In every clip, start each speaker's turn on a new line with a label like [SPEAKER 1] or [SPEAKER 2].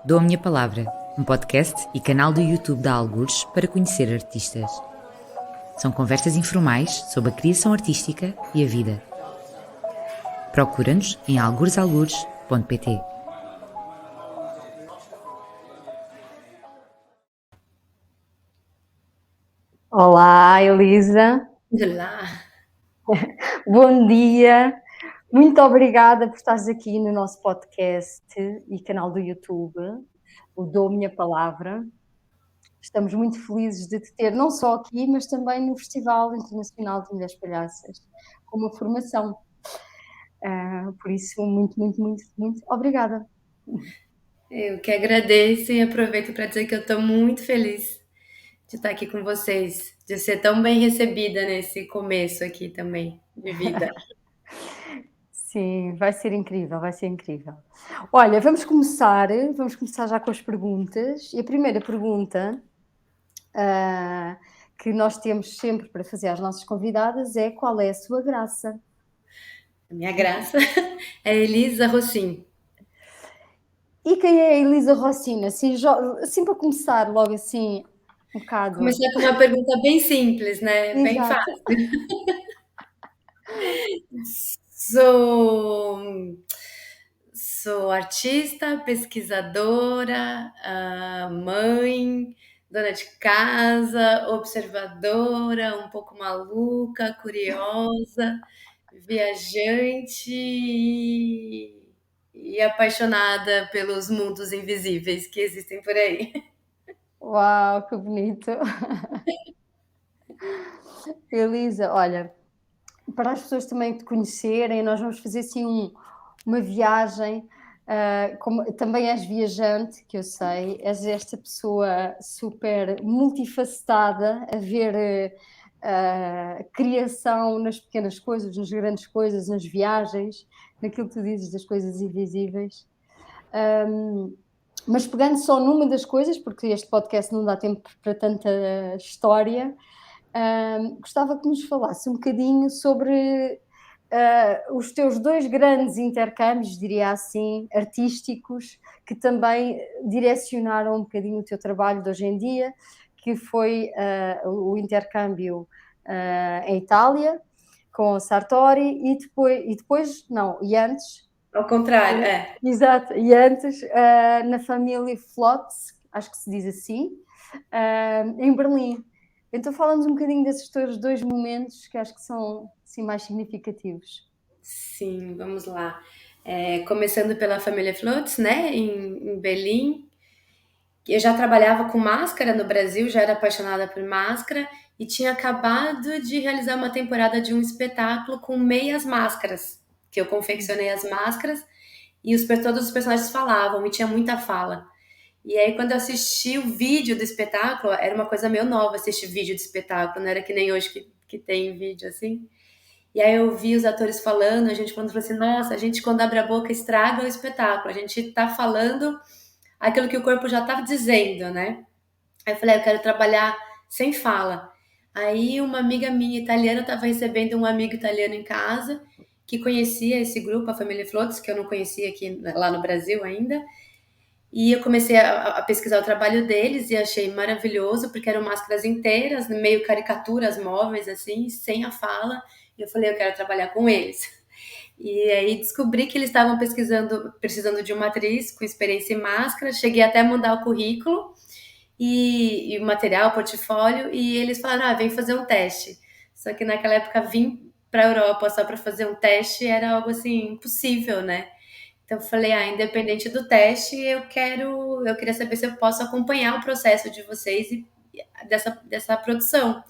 [SPEAKER 1] Dou a Minha Palavra, um podcast e canal do YouTube da Algures para conhecer artistas. São conversas informais sobre a criação artística e a vida. Procura-nos em alguresalgures.pt.
[SPEAKER 2] Olá, Elisa.
[SPEAKER 3] Olá.
[SPEAKER 2] Bom dia. Muito obrigada por estares aqui no nosso podcast e canal do YouTube, o Dou a Minha Palavra. Estamos muito felizes de te ter, não só aqui, mas também no Festival Internacional de Mulheres Palhaças, com uma formação. Por isso, muito obrigada.
[SPEAKER 3] Eu que agradeço e aproveito para dizer que eu estou muito feliz de estar aqui com vocês, de ser tão bem recebida nesse começo aqui também de vida.
[SPEAKER 2] Sim, vai ser incrível, vai ser incrível. Olha, vamos começar já com as perguntas. E a primeira pergunta que nós temos sempre para fazer às nossas convidadas é: qual é a sua graça?
[SPEAKER 3] A minha graça é Elisa Rossim.
[SPEAKER 2] E quem é a Elisa Rossina? Assim para começar logo assim, um bocado.
[SPEAKER 3] Começar com uma pergunta bem simples, né? Bem
[SPEAKER 2] Exato.
[SPEAKER 3] fácil. Sou artista, pesquisadora, mãe, dona de casa, observadora, um pouco maluca, curiosa, viajante e apaixonada pelos mundos invisíveis que existem por aí.
[SPEAKER 2] Uau, que bonito. Elisa, olha, para as pessoas também te conhecerem, nós vamos fazer assim uma viagem. Como também és viajante, que eu sei, és esta pessoa super multifacetada a ver criação nas pequenas coisas, nas grandes coisas, nas viagens, naquilo que tu dizes das coisas invisíveis. Mas pegando só numa das coisas, porque este podcast não dá tempo para tanta história, gostava que nos falasse um bocadinho sobre os teus dois grandes intercâmbios, diria assim, artísticos, que também direcionaram um bocadinho o teu trabalho de hoje em dia, que foi o intercâmbio em Itália, com Sartori, e antes,
[SPEAKER 3] Ao contrário,
[SPEAKER 2] exato, e antes na família Flotz, acho que se diz assim, em Berlim. Então fala-nos um bocadinho desses teus dois momentos que acho que são assim, mais significativos.
[SPEAKER 3] sim, vamos lá. Começando pela família Flotz, né, em Berlim. Eu já trabalhava com máscara no Brasil, já era apaixonada por máscara e tinha acabado de realizar uma temporada de um espetáculo com meias máscaras, que eu confeccionei as máscaras e todos os personagens falavam e tinha muita fala. E aí, quando eu assisti o vídeo do espetáculo, era uma coisa meio nova assistir vídeo de espetáculo, não era que nem hoje que tem vídeo assim. E aí eu vi os atores falando, a gente quando falou assim, nossa, a gente quando abre a boca estraga o espetáculo, a gente tá falando aquilo que o corpo já estava dizendo, né? Aí eu falei, eu quero trabalhar sem fala. Aí uma amiga minha italiana estava recebendo um amigo italiano em casa que conhecia esse grupo, a Família Flottes, que eu não conhecia aqui lá no Brasil ainda. E eu comecei a pesquisar o trabalho deles e achei maravilhoso, porque eram máscaras inteiras, meio caricaturas móveis, assim, sem a fala. E eu falei, eu quero trabalhar com eles. E aí descobri que eles estavam precisando de uma atriz com experiência em máscara. Cheguei até a mandar o currículo e o material, o portfólio, e eles falaram: ah, vem fazer um teste. Só que naquela época vir para a Europa só para fazer um teste era algo assim impossível, né? Então eu falei: ah, independente do teste, eu queria saber se eu posso acompanhar o processo de vocês e dessa produção.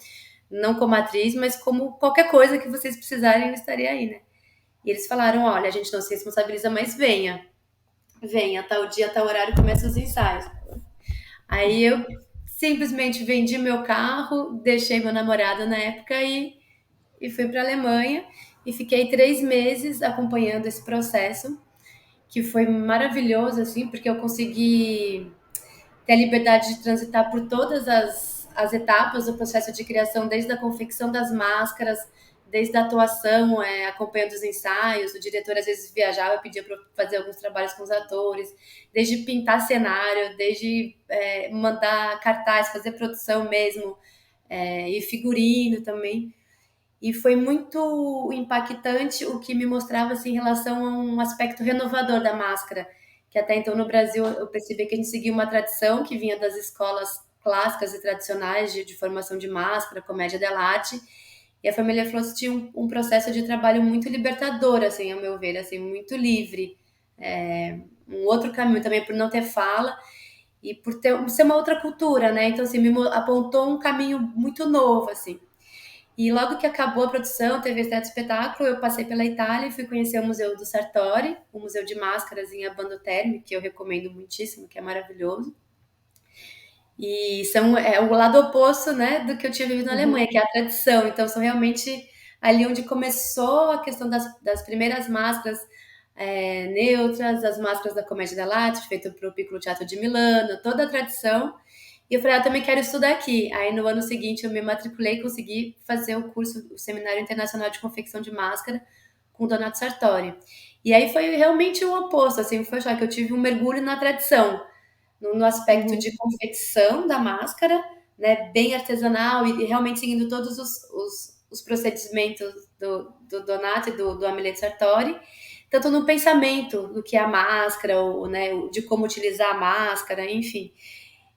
[SPEAKER 3] Não como atriz, mas como qualquer coisa que vocês precisarem, eu estaria aí, né? E eles falaram: olha, a gente não se responsabiliza, mas venha. Venha, tal dia, tal horário, começa os ensaios. Aí eu simplesmente vendi meu carro, deixei meu namorado na época e fui para a Alemanha e fiquei 3 meses acompanhando esse processo, que foi maravilhoso, assim, porque eu consegui ter a liberdade de transitar por todas as etapas do processo de criação, desde a confecção das máscaras, desde a atuação, acompanhando os ensaios, o diretor às vezes viajava, pedia para fazer alguns trabalhos com os atores, desde pintar cenário, desde mandar cartaz, fazer produção mesmo, e figurino também. E foi muito impactante o que me mostrava assim, em relação a um aspecto renovador da máscara, que até então no Brasil eu percebi que a gente seguia uma tradição que vinha das escolas clássicas e tradicionais de formação de máscara, comédia dell'arte, e a família Floss tinha um processo de trabalho muito libertador, assim, ao meu ver, assim, muito livre. Um outro caminho também por não ter fala e por ser uma outra cultura, né? Então, assim, me apontou um caminho muito novo, assim. E logo que acabou a produção, teve esse espetáculo, eu passei pela Itália e fui conhecer o Museu do Sartori, o Museu de Máscaras em Abando Terme, que eu recomendo muitíssimo, que é maravilhoso. E é o lado oposto, né, do que eu tinha vivido na Alemanha, que é a tradição. Então, são realmente ali onde começou a questão das primeiras máscaras neutras, as máscaras da Comédia dell'arte, feito para o Piccolo Teatro de Milano, toda a tradição. E eu falei, eu também quero estudar aqui. Aí, no ano seguinte, eu me matriculei e consegui fazer o curso, o Seminário Internacional de Confecção de Máscara com o Donato Sartori. E aí foi realmente o oposto, assim, foi só que eu tive um mergulho na tradição, no aspecto de confecção da máscara, né, bem artesanal e realmente seguindo todos os procedimentos do Donato e do Amilette Sartori, tanto no pensamento do que é a máscara, né, de como utilizar a máscara, enfim.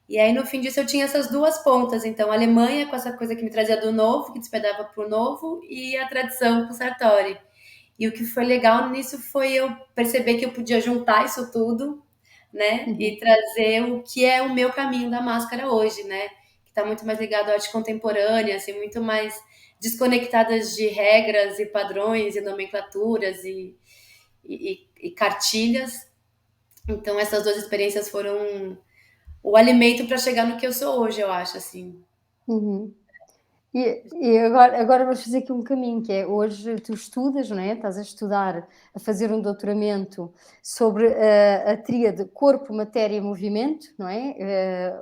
[SPEAKER 3] E aí, no fim disso, eu tinha essas duas pontas. Então, a Alemanha, com essa coisa que me trazia do novo, que despertava para o novo, e a tradição com o Sartori. E o que foi legal nisso foi eu perceber que eu podia juntar isso tudo, né? E trazer o que é o meu caminho da máscara hoje, né? Que está muito mais ligado à arte contemporânea, assim, muito mais desconectadas de regras e padrões e nomenclaturas e cartilhas. Então, essas duas experiências foram o alimento para chegar no que eu sou hoje, eu acho, assim.
[SPEAKER 2] Uhum. E agora vamos fazer aqui um caminho, que é hoje tu estudas, não é? Estás a estudar, a fazer um doutoramento sobre a tríade corpo, matéria e movimento, não é?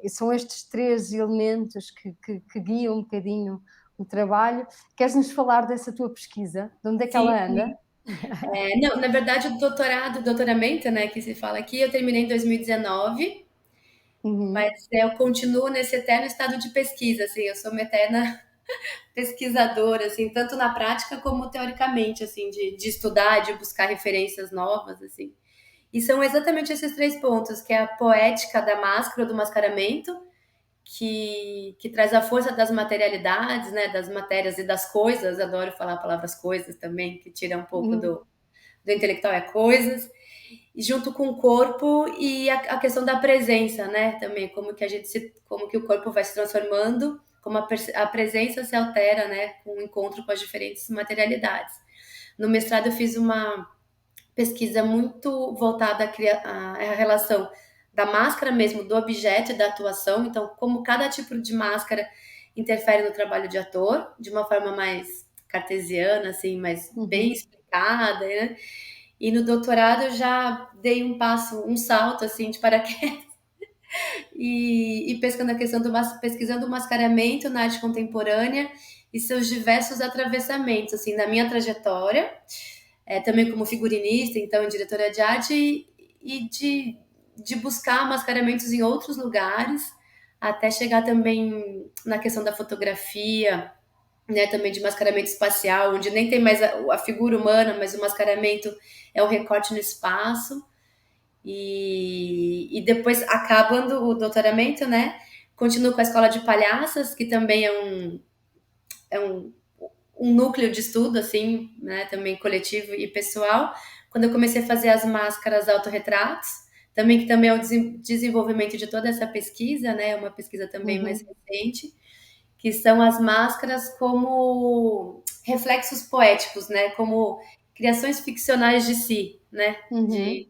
[SPEAKER 2] E são estes três elementos que guiam um bocadinho o trabalho. Queres nos falar dessa tua pesquisa? De onde é que
[SPEAKER 3] Sim,
[SPEAKER 2] ela anda?
[SPEAKER 3] sim. Não, na verdade, doutoramento, né, que se fala aqui, eu terminei em 2019, mas
[SPEAKER 2] Uhum,
[SPEAKER 3] eu continuo nesse eterno estado de pesquisa, assim, eu sou uma eterna pesquisadora, assim, tanto na prática como teoricamente, assim, de estudar, de buscar referências novas, assim. E são exatamente esses três pontos, que é a poética da máscara, do mascaramento, que traz a força das materialidades, né, das matérias e das coisas, adoro falar palavras coisas também, que tira um pouco
[SPEAKER 2] uhum,
[SPEAKER 3] do intelectual é coisas, e junto com o corpo e a questão da presença, né, também, como que o corpo vai se transformando, como a presença se altera, né, com o encontro com as diferentes materialidades. No mestrado eu fiz uma pesquisa muito voltada à relação da máscara mesmo, do objeto e da atuação. Então, como cada tipo de máscara interfere no trabalho de ator, de uma forma mais cartesiana, assim, mais bem
[SPEAKER 2] uhum,
[SPEAKER 3] explicada, né? E no doutorado eu já dei um salto, assim, de paraquedas e pescando a questão pesquisando o mascaramento na arte contemporânea e seus diversos atravessamentos, assim, na minha trajetória, também como figurinista, então diretora de arte, e de buscar mascaramentos em outros lugares, até chegar também na questão da fotografia, né, também de mascaramento espacial, onde nem tem mais a figura humana, mas o mascaramento é o recorte no espaço. E depois, acabando o doutoramento, né, continuo com a Escola de Palhaças, que também é um núcleo de estudo, assim, né, também coletivo e pessoal, quando eu comecei a fazer as máscaras autorretratos, também que também é o desenvolvimento de toda essa pesquisa, né, uma pesquisa também mais
[SPEAKER 2] uhum,
[SPEAKER 3] recente, que são as máscaras como reflexos poéticos, né, como criações ficcionais de si, né,
[SPEAKER 2] uhum.
[SPEAKER 3] de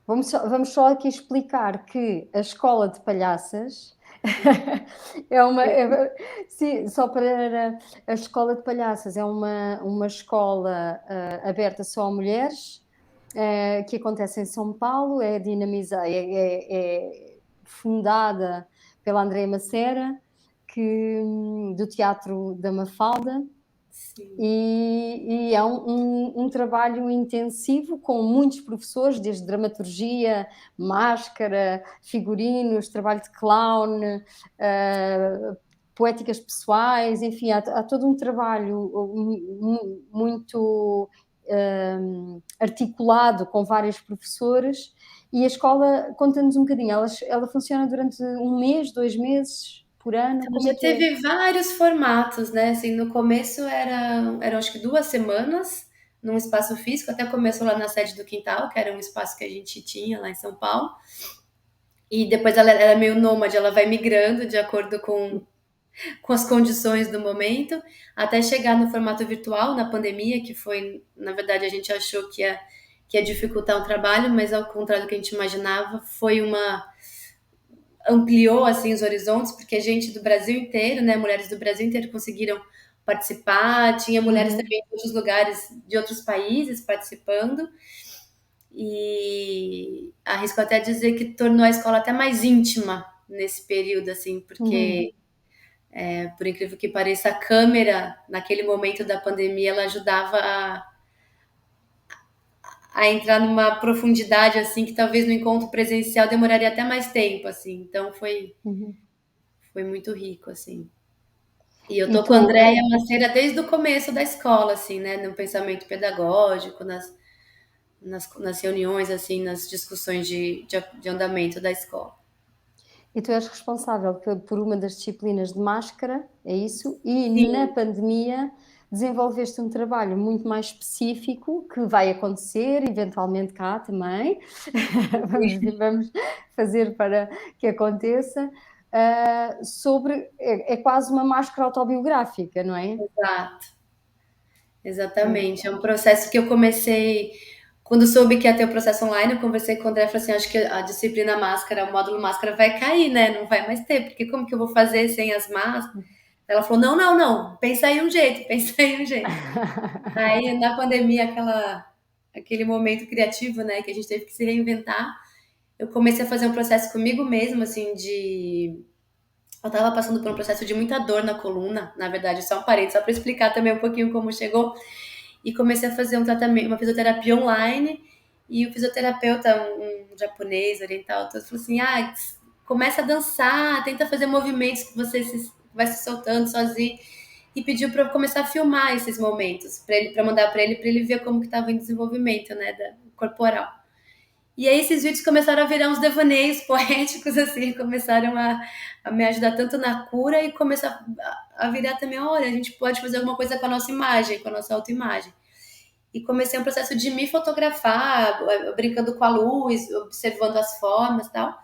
[SPEAKER 2] Vamos só aqui explicar que a escola de palhaças é uma sim, só para a escola de palhaças é uma escola, aberta só a mulheres, que acontece em São Paulo, é fundada pela Andréa Macera, do Teatro da Mafalda,
[SPEAKER 3] sim.
[SPEAKER 2] E é um trabalho intensivo com muitos professores, desde dramaturgia, máscara, figurinos, trabalho de clown, ah, poéticas pessoais, enfim, há todo um trabalho muito articulado com vários professores. E a escola, conta-nos um bocadinho, ela funciona durante um mês, 2 meses por ano,
[SPEAKER 3] Então,
[SPEAKER 2] como é
[SPEAKER 3] já
[SPEAKER 2] que é?
[SPEAKER 3] teve vários formatos, né? Assim, no começo eram acho que 2 semanas num espaço físico, até começou lá na sede do Quintal, que era um espaço que a gente tinha lá em São Paulo. E depois ela era meio nômade, ela vai migrando de acordo com as condições do momento, até chegar no formato virtual, na pandemia, que foi, na verdade, a gente achou que ia dificultar o trabalho, mas ao contrário do que a gente imaginava, ampliou assim os horizontes, porque gente do Brasil inteiro, né, mulheres do Brasil inteiro conseguiram participar, tinha mulheres
[SPEAKER 2] Uhum,
[SPEAKER 3] também de outros lugares, de outros países participando, e arrisco até dizer que tornou a escola até mais íntima nesse período, assim,
[SPEAKER 2] uhum,
[SPEAKER 3] porque por incrível que pareça, a câmera, naquele momento da pandemia, ela ajudava a entrar numa profundidade, assim, que talvez no encontro presencial demoraria até mais tempo, assim. Então
[SPEAKER 2] uhum.
[SPEAKER 3] foi muito rico, assim. E eu
[SPEAKER 2] E
[SPEAKER 3] tô com
[SPEAKER 2] tu,
[SPEAKER 3] a Andréia Maceira desde o começo da escola, assim, né? No pensamento pedagógico, nas reuniões, assim, nas discussões de andamento da escola.
[SPEAKER 2] e tu és responsável por uma das disciplinas de máscara, é isso? E na
[SPEAKER 3] Sim,
[SPEAKER 2] pandemia desenvolveste um trabalho muito mais específico que vai acontecer eventualmente cá também. Vamos fazer para que aconteça. Sobre é quase uma máscara autobiográfica, não é?
[SPEAKER 3] exato.
[SPEAKER 2] Hum.
[SPEAKER 3] Exatamente. É um processo que eu comecei. Quando soube que ia ter o processo online, eu conversei com o André e falei assim: acho que a disciplina máscara, o módulo máscara vai cair, né? Não vai mais ter, porque como que eu vou fazer sem as máscaras? Ela falou: não, não, não, pensa aí um jeito, pensa aí um jeito. Aí na pandemia, aquele momento criativo, né, que a gente teve que se reinventar, eu comecei a fazer um processo comigo mesma, assim, de. Eu tava passando por um processo de muita dor na coluna, na verdade, só um parênteses, só para explicar também um pouquinho como chegou. E comecei a fazer um tratamento, uma fisioterapia online. E o fisioterapeuta, um japonês, oriental, todo, falou assim: começa a dançar, tenta fazer movimentos que você vai se soltando sozinho. E pediu para eu começar a filmar esses momentos, para mandar para ele ver como que estava em desenvolvimento, né, corporal. E aí esses vídeos começaram a virar uns devaneios poéticos, assim, começaram a me ajudar tanto na cura e começar a virar também, olha, a gente pode fazer alguma coisa com a nossa imagem, com a nossa autoimagem. E comecei um processo de me fotografar, brincando com a luz, observando as formas e tal.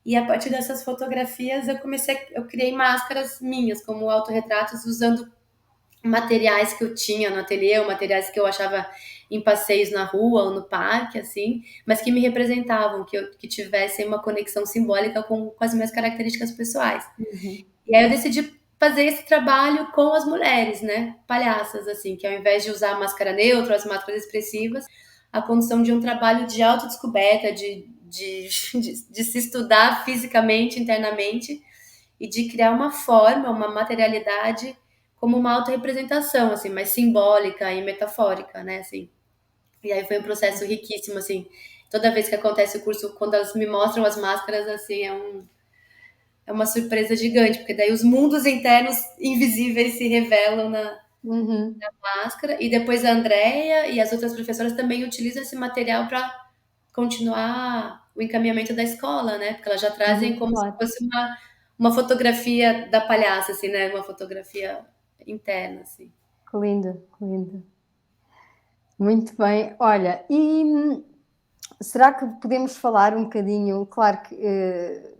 [SPEAKER 3] E a partir dessas fotografias eu criei máscaras minhas, como autorretratos, usando materiais que eu tinha no ateliê, ou materiais que eu achava em passeios na rua ou no parque, assim, mas que me representavam, que tivessem uma conexão simbólica com as minhas características pessoais.
[SPEAKER 2] Uhum.
[SPEAKER 3] E aí eu decidi fazer esse trabalho com as mulheres, né, palhaças, assim, que ao invés de usar a máscara neutra, as máscaras expressivas, a condição de um trabalho de autodescoberta, de se estudar fisicamente, internamente, e de criar uma forma, uma materialidade como uma autorrepresentação, assim, mais simbólica e metafórica, né, assim. E aí foi um processo riquíssimo, assim. Toda vez que acontece o curso, quando elas me mostram as máscaras, assim, é uma surpresa gigante, porque daí os mundos internos invisíveis se revelam na
[SPEAKER 2] Uhum.
[SPEAKER 3] máscara, e depois a Andrea e as outras professoras também utilizam esse material para continuar o encaminhamento da escola, né? Porque elas já trazem
[SPEAKER 2] Uhum,
[SPEAKER 3] como se
[SPEAKER 2] claro.
[SPEAKER 3] fosse uma fotografia da palhaça, assim, né? Uma fotografia interna, assim.
[SPEAKER 2] Que lindo, que lindo. Muito bem. Olha, será que podemos falar um bocadinho, claro que,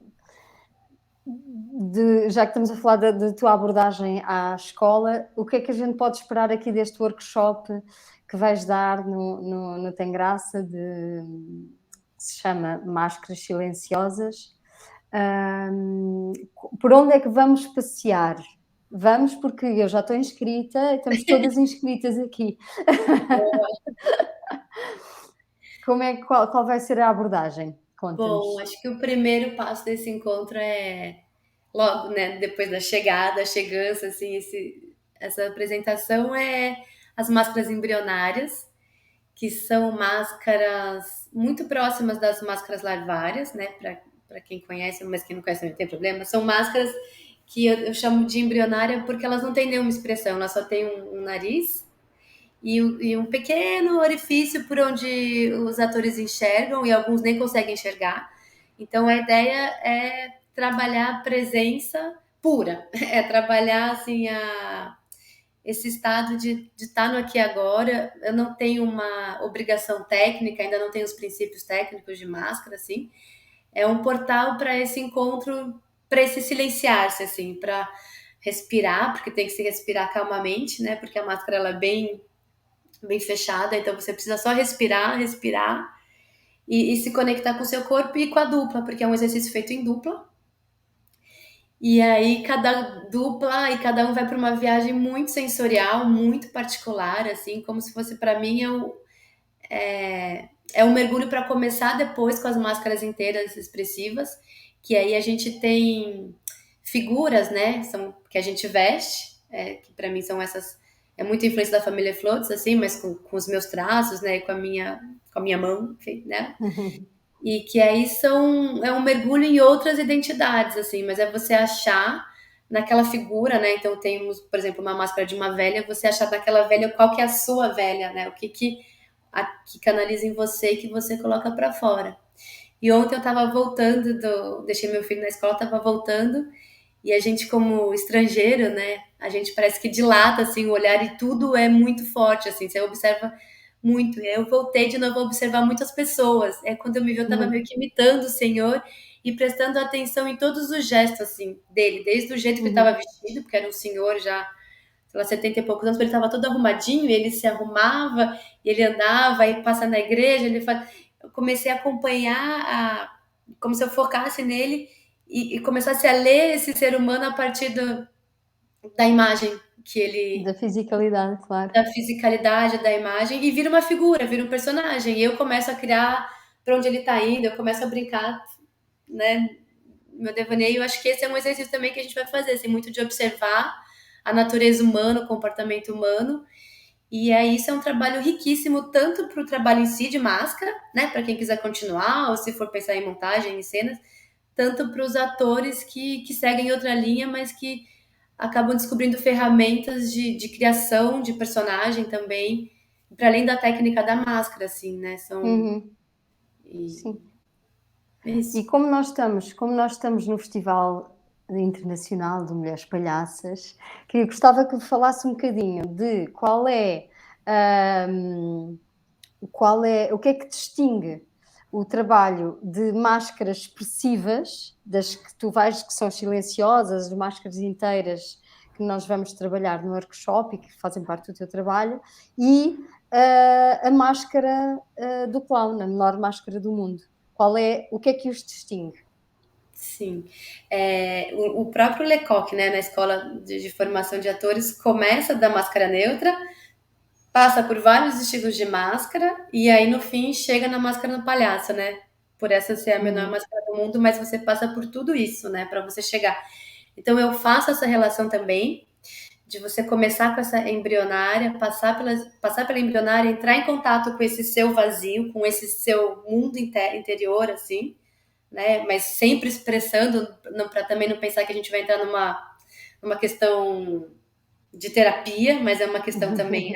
[SPEAKER 2] já que estamos a falar da tua abordagem à escola, o que é que a gente pode esperar aqui deste workshop que vais dar no Tem Graça, que se chama Máscaras Silenciosas? Hum, por onde é que vamos passear? Vamos, porque eu já estou inscrita, estamos todas inscritas aqui. Qual vai ser a abordagem?
[SPEAKER 3] Bom,
[SPEAKER 2] Conta-nos.
[SPEAKER 3] acho que o primeiro passo desse encontro é logo, né? Depois da chegada, a chegança, assim, essa apresentação é as máscaras embrionárias, que são máscaras muito próximas das máscaras larvárias, né? Para quem conhece, mas quem não conhece não tem problema. São máscaras que eu chamo de embrionária porque elas não têm nenhuma expressão, elas só têm um nariz e um pequeno orifício por onde os atores enxergam e alguns nem conseguem enxergar. Então a ideia é trabalhar a presença pura, é trabalhar assim esse estado de estar no aqui e agora. Eu não tenho uma obrigação técnica, ainda não tenho os princípios técnicos de máscara, assim. É um portal para esse encontro, para esse silenciar-se, assim, para respirar, porque tem que se respirar calmamente, né? Porque a máscara ela é bem fechada, então você precisa só respirar e se conectar com o seu corpo e com a dupla, porque é um exercício feito em dupla. E aí cada dupla e cada um vai para uma viagem muito sensorial, muito particular, assim, como se fosse para mim é um mergulho para começar depois com as máscaras inteiras expressivas, que aí a gente tem figuras, né, são que a gente veste, que para mim são essas é muita influência da família Floats, assim, mas com os meus traços, né, e com a minha mão, enfim, né? E que aí é um mergulho em outras identidades, assim, mas é você achar naquela figura, né? Então temos, por exemplo, uma máscara de uma velha, você achar naquela velha qual que é a sua velha, né? O que canaliza em você e que você coloca para fora. E ontem eu tava voltando deixei meu filho na escola, tava voltando, e a gente como estrangeiro, né? A gente parece que dilata assim o olhar e tudo é muito forte, assim, você observa muito. Eu voltei de novo a observar muitas pessoas. Quando eu me vi, eu estava meio que imitando o Senhor e prestando atenção em todos os gestos, assim, dele. Desde o jeito que ele estava vestido, porque era um senhor já, sei lá, 70 e poucos anos, ele estava todo arrumadinho, e ele se arrumava, e ele andava, e passa na igreja, eu comecei a acompanhar, como se eu focasse nele e começasse a ler esse ser humano a partir da imagem que ele
[SPEAKER 2] Da fisicalidade, claro.
[SPEAKER 3] da fisicalidade da imagem e vira uma figura, vira um personagem. E eu começo a criar para onde ele está indo, eu começo a brincar, né? Meu devaneio, eu acho que esse é um exercício também que a gente vai fazer, assim, muito de observar a natureza humana, o comportamento humano. E aí isso é um trabalho riquíssimo, tanto para o trabalho em si de máscara, né? Para quem quiser continuar, ou se for pensar em montagem, em cenas, tanto para os atores que seguem outra linha, mas que acabam descobrindo ferramentas de criação de personagem também, para além da técnica da máscara, assim, né?
[SPEAKER 2] Uhum,
[SPEAKER 3] E,
[SPEAKER 2] sim.
[SPEAKER 3] é
[SPEAKER 2] E
[SPEAKER 3] isso.
[SPEAKER 2] como nós estamos no Festival Internacional de Mulheres Palhaças, que eu gostava que falasse um bocadinho de hum, o que é que distingue o trabalho de máscaras expressivas, das que tu vais que são silenciosas, as máscaras inteiras que nós vamos trabalhar no workshop e que fazem parte do teu trabalho, e a máscara do clown, a menor máscara do mundo. O que é que os distingue?
[SPEAKER 3] Sim. O próprio Lecoq, né, na escola de formação de atores, começa da máscara neutra, passa por vários estilos de máscara, e aí no fim chega na máscara do palhaço, né? Por essa ser a menor
[SPEAKER 2] Uhum,
[SPEAKER 3] máscara do mundo, mas você passa por tudo isso, né, para você chegar. Então eu faço essa relação também, de você começar com essa embrionária, passar pela embrionária, entrar em contato com esse seu vazio, com esse seu mundo interior, assim, né? Mas sempre expressando, para também não pensar que a gente vai entrar numa questão de terapia, mas é uma questão também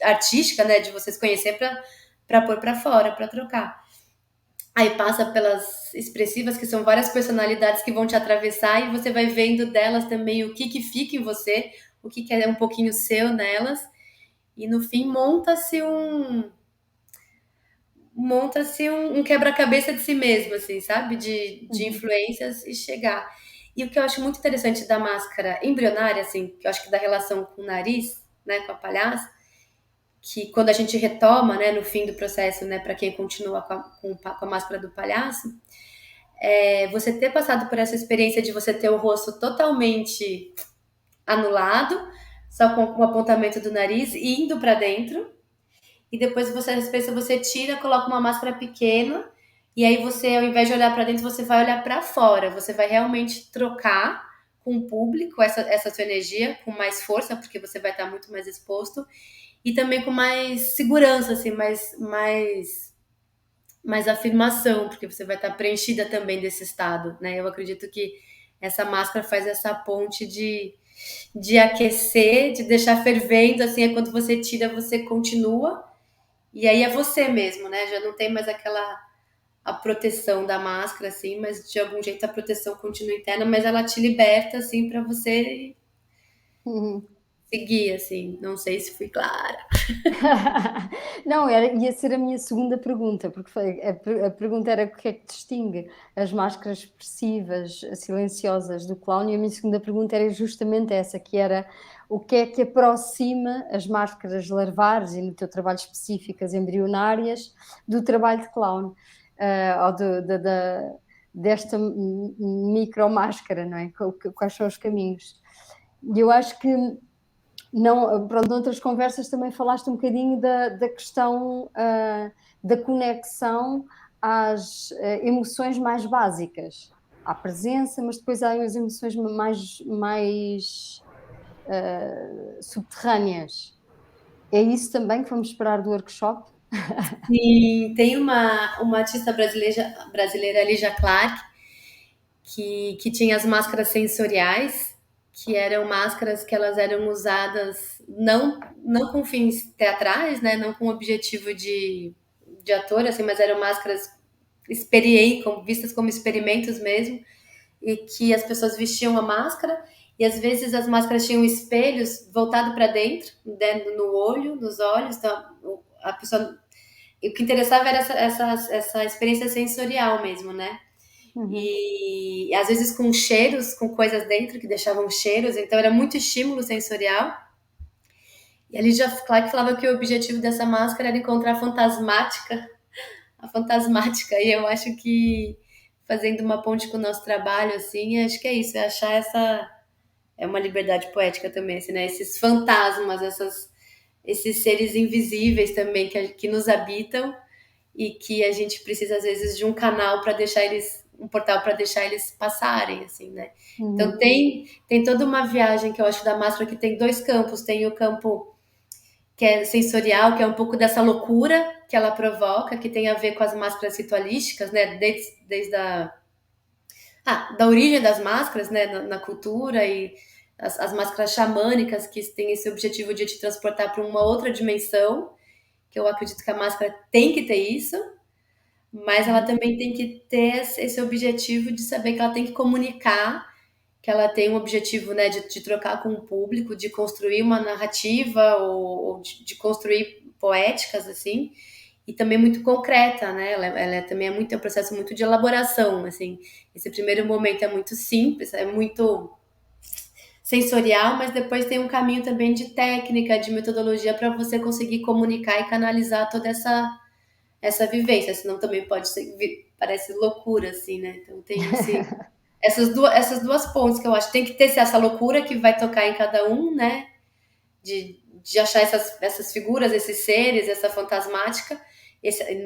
[SPEAKER 3] artística, né? De você se conhecer para pôr para fora, para trocar. Aí passa pelas expressivas, que são várias personalidades que vão te atravessar e você vai vendo delas também o que fica em você, o que é um pouquinho seu nelas. E no fim monta-se um quebra-cabeça de si mesmo, assim, sabe? De
[SPEAKER 2] uhum,
[SPEAKER 3] influências e chegar. E o que eu acho muito interessante da máscara embrionária, assim, que eu acho que da relação com o nariz, né, com a palhaça, que quando a gente retoma, né, no fim do processo, né, para quem continua com a máscara do palhaço, você ter passado por essa experiência de você ter o rosto totalmente anulado, só com o apontamento do nariz, indo para dentro, e depois você tira, coloca uma máscara pequena, e aí você, ao invés de olhar para dentro, você vai olhar para fora, você vai realmente trocar com o público, essa sua energia, com mais força, porque você vai estar muito mais exposto, e também com mais segurança, assim, mais afirmação, porque você vai estar preenchida também desse estado, né? Eu acredito que essa máscara faz essa ponte de aquecer, de deixar fervendo, assim, é quando você tira, você continua, e aí é você mesmo, né? Já não tem mais aquela a proteção da máscara, assim, mas de algum jeito a proteção continua interna, mas ela te liberta, assim, para você
[SPEAKER 2] Uhum.
[SPEAKER 3] seguir, assim. Não sei se fui clara.
[SPEAKER 2] Não, ia ser a minha segunda pergunta, porque a pergunta era o que é que distingue as máscaras expressivas, silenciosas do clown, e a minha segunda pergunta era justamente essa, que era o que é que aproxima as máscaras larvares e no teu trabalho específicas embrionárias do trabalho de clown, ou desta micro máscara, não é? Quais são os caminhos? E eu acho que não, pronto, noutras conversas também falaste um bocadinho da questão da conexão às emoções mais básicas, à presença, mas depois há as emoções mais subterrâneas. É isso também que vamos esperar do workshop?
[SPEAKER 3] E tem uma artista brasileira, Lígia Clark, que tinha as máscaras sensoriais, que eram máscaras que elas eram usadas não com fins teatrais, né? Não com objetivo de ator, assim, mas eram máscaras vistas como experimentos mesmo, e que as pessoas vestiam a máscara e às vezes as máscaras tinham espelhos voltado para dentro, no olho, nos olhos, então a pessoa, o que interessava era essa experiência sensorial mesmo, né?
[SPEAKER 2] Uhum.
[SPEAKER 3] E às vezes com cheiros, com coisas dentro que deixavam cheiros, então era muito estímulo sensorial. E ali já Clark falava que o objetivo dessa máscara era encontrar a fantasmática, e eu acho que fazendo uma ponte com o nosso trabalho, assim, acho que é isso, é achar é uma liberdade poética também, assim, né? Esses fantasmas, esses seres invisíveis também que nos habitam e que a gente precisa, às vezes, de um canal para deixar eles, um portal para deixar eles passarem, assim, né? Então
[SPEAKER 2] Uhum.
[SPEAKER 3] tem toda uma viagem que eu acho da máscara que tem dois campos, tem o campo que é sensorial, que é um pouco dessa loucura que ela provoca, que tem a ver com as máscaras ritualísticas, né? Desde da origem das máscaras, né? Na cultura e as máscaras xamânicas que têm esse objetivo de te transportar para uma outra dimensão, que eu acredito que a máscara tem que ter isso, mas ela
[SPEAKER 2] Uhum.
[SPEAKER 3] também tem que ter esse objetivo de saber que ela tem que comunicar, que ela tem um objetivo, né, de trocar com o público, de construir uma narrativa ou de construir poéticas, assim, e também muito concreta, né? Ela também é um processo muito de elaboração, assim. Esse primeiro momento é muito simples, é muito sensorial, mas depois tem um caminho também de técnica, de metodologia para você conseguir comunicar e canalizar toda essa vivência, senão também pode ser, parece loucura, assim, né? Então tem essas duas pontes que eu acho. Tem que ter essa loucura que vai tocar em cada um, né? De achar essas figuras, esses seres, essa fantasmática,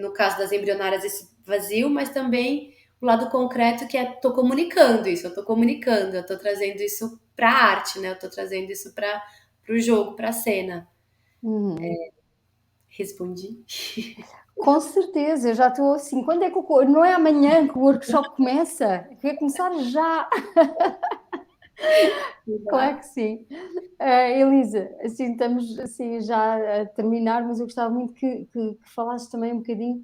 [SPEAKER 3] no caso das embrionárias, esse vazio, mas também o lado concreto que é tô comunicando isso, eu tô comunicando, eu tô trazendo isso pra arte, né? Eu tô trazendo isso para o jogo, pra cena.
[SPEAKER 2] Uhum.
[SPEAKER 3] Respondi.
[SPEAKER 2] Com certeza, eu já estou assim. Quando é que não é amanhã que o workshop começa? Quer começar já? Claro que sim. Elisa, assim, estamos assim, já a terminar, mas eu gostava muito que falasses também um bocadinho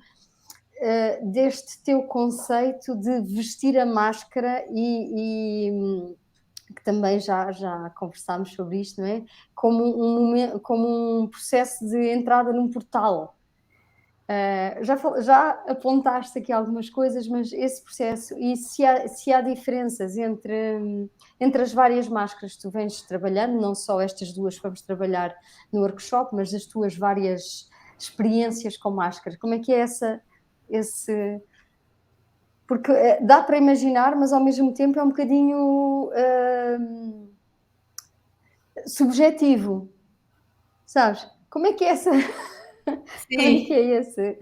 [SPEAKER 2] deste teu conceito de vestir a máscara e que também já conversámos sobre isto, não é? Como um processo de entrada num portal. Já apontaste aqui algumas coisas, mas esse processo, e se há diferenças entre as várias máscaras que tu vens trabalhando, não só estas duas que vamos trabalhar no workshop, mas as tuas várias experiências com máscaras, como é que é esse. Porque dá para imaginar, mas ao mesmo tempo é um bocadinho subjetivo, sabes? Como é que é essa. Como é que
[SPEAKER 3] Sim,
[SPEAKER 2] é esse.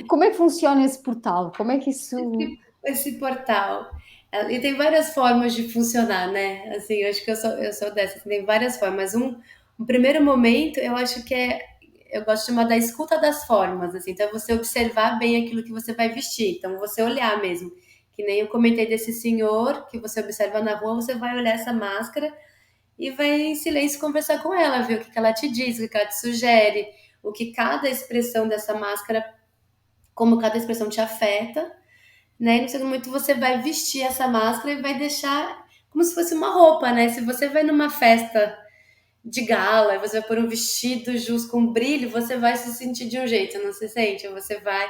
[SPEAKER 2] Como é que funciona esse portal? Como é que isso.
[SPEAKER 3] esse portal. E tem várias formas de funcionar, né? Assim, eu acho que eu sou dessa, tem várias formas. Um primeiro momento, eu acho que eu gosto de chamar da escuta das formas, assim, então é você observar bem aquilo que você vai vestir, então você olhar mesmo. Que nem eu comentei desse senhor que você observa na rua, você vai olhar essa máscara e vai em silêncio conversar com ela, ver o que ela te diz, o que ela te sugere, o que cada expressão dessa máscara, como cada expressão te afeta, né? E no segundo momento você vai vestir essa máscara e vai deixar como se fosse uma roupa, né? Se você vai numa festa de gala, e você vai pôr um vestido justo com brilho, você vai se sentir de um jeito, não se sente? Ou você vai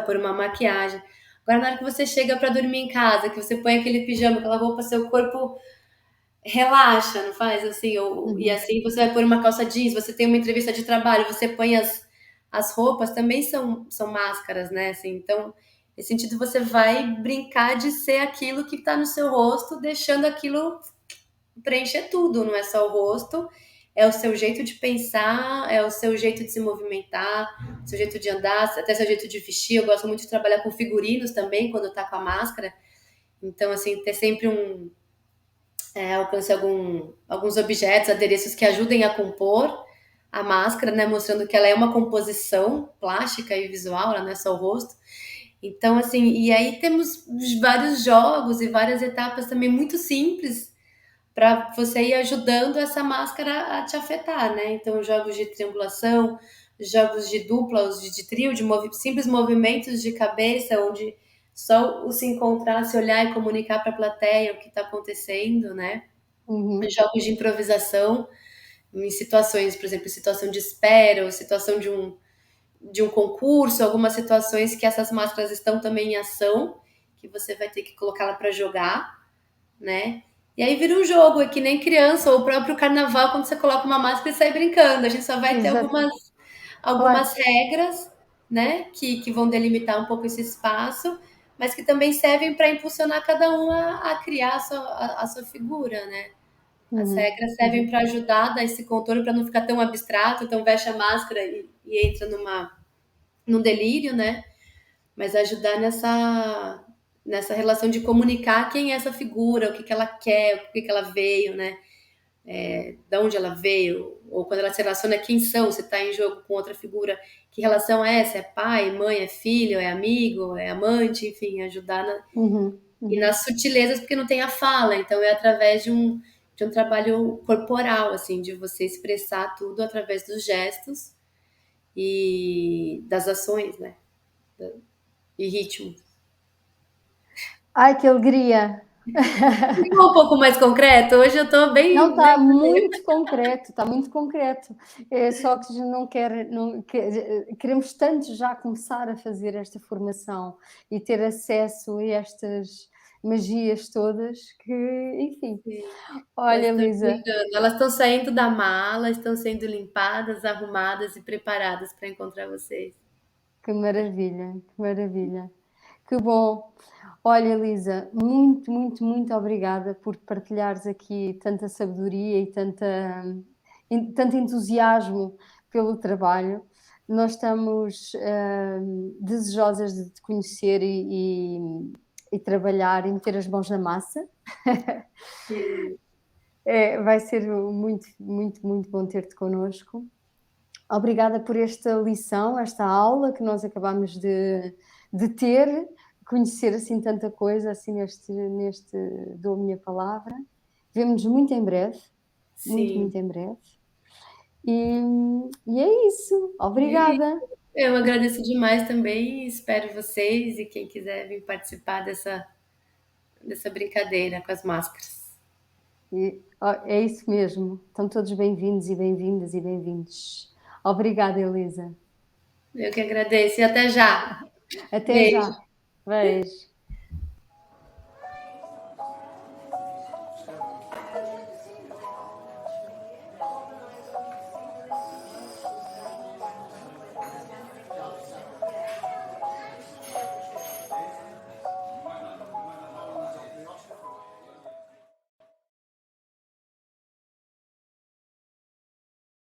[SPEAKER 3] pôr uma maquiagem. Agora, na hora que você chega para dormir em casa, que você põe aquele pijama, aquela roupa, seu corpo relaxa, não faz assim? E
[SPEAKER 2] Uhum.
[SPEAKER 3] assim você vai pôr uma calça jeans, você tem uma entrevista de trabalho, você põe as roupas, também são máscaras, né? Assim, então, nesse sentido, você vai brincar de ser aquilo que está no seu rosto, deixando aquilo preencher tudo, não é só o rosto, é o seu jeito de pensar, é o seu jeito de se movimentar, seu jeito de andar, até seu jeito de vestir. Eu gosto muito de trabalhar com figurinos também, quando tá com a máscara. Então, assim, ter sempre alcance alguns objetos, adereços que ajudem a compor a máscara, né? Mostrando que ela é uma composição plástica e visual, ela não é só o rosto. Então, assim, e aí temos vários jogos e várias etapas também muito simples para você ir ajudando essa máscara a te afetar, né? Então, jogos de triangulação, jogos de dupla, os de trio, simples movimentos de cabeça, onde só o se encontrar, se olhar e comunicar para a plateia o que está acontecendo, né?
[SPEAKER 2] Uhum.
[SPEAKER 3] Jogos de improvisação em situações, por exemplo, situação de espera, ou situação de um concurso, algumas situações que essas máscaras estão também em ação, que você vai ter que colocá-la para jogar, né? E aí vira um jogo, é que nem criança, ou o próprio carnaval, quando você coloca uma máscara e sai brincando. A gente só vai ter
[SPEAKER 2] Exato,
[SPEAKER 3] algumas
[SPEAKER 2] claro.
[SPEAKER 3] regras, né, que vão delimitar um pouco esse espaço, mas que também servem para impulsionar cada um a criar a sua figura, né? As
[SPEAKER 2] Uhum.
[SPEAKER 3] regras servem
[SPEAKER 2] Uhum.
[SPEAKER 3] para ajudar a dar esse contorno, para não ficar tão abstrato, então veste a máscara e entra num delírio, né? Mas ajudar nessa relação de comunicar quem é essa figura, o que ela quer, o que ela veio, né? De onde ela veio, ou quando ela se relaciona, quem são, se está em jogo com outra figura, que relação é essa? É pai, mãe, é filho, é amigo, é amante, enfim, ajudar
[SPEAKER 2] Uhum.
[SPEAKER 3] e
[SPEAKER 2] Uhum.
[SPEAKER 3] nas sutilezas, porque não tem a fala, então é através de um trabalho corporal, assim, de você expressar tudo através dos gestos e das ações, né? E ritmo.
[SPEAKER 2] Ai, que alegria!
[SPEAKER 3] Ficou um pouco mais concreto? Hoje eu estou
[SPEAKER 2] Não,
[SPEAKER 3] bem,
[SPEAKER 2] está
[SPEAKER 3] bem.
[SPEAKER 2] muito concreto, está muito concreto. É só que a gente não quer, não, queremos tanto já começar a fazer esta formação e ter acesso a estas magias todas que, enfim.
[SPEAKER 3] Elas
[SPEAKER 2] Olha,
[SPEAKER 3] estão
[SPEAKER 2] Lisa,
[SPEAKER 3] chegando, elas estão saindo da mala, estão sendo limpadas, arrumadas e preparadas para encontrar vocês.
[SPEAKER 2] que maravilha, que maravilha. Que bom. Olha, Elisa, muito, muito, muito obrigada por partilhares aqui tanta sabedoria e tanto entusiasmo pelo trabalho. Nós estamos desejosas de te conhecer e trabalhar e meter as mãos na massa.
[SPEAKER 3] Sim,
[SPEAKER 2] Vai ser muito, muito, muito bom ter-te connosco. Obrigada por esta lição, esta aula que nós acabamos de ter, conhecer assim tanta coisa assim neste Dou a Minha Palavra. Vemo-nos muito em breve, muito,
[SPEAKER 3] sim.
[SPEAKER 2] muito em breve. E é isso.
[SPEAKER 3] E
[SPEAKER 2] Obrigada.
[SPEAKER 3] eu agradeço demais também e espero vocês e quem quiser vir participar dessa brincadeira com as máscaras.
[SPEAKER 2] É isso mesmo. Estão todos bem-vindos e bem-vindas e bem-vindos. Obrigada, Elisa.
[SPEAKER 3] Eu que agradeço e até já.
[SPEAKER 2] Até
[SPEAKER 3] Beijo.
[SPEAKER 2] já. Beijo.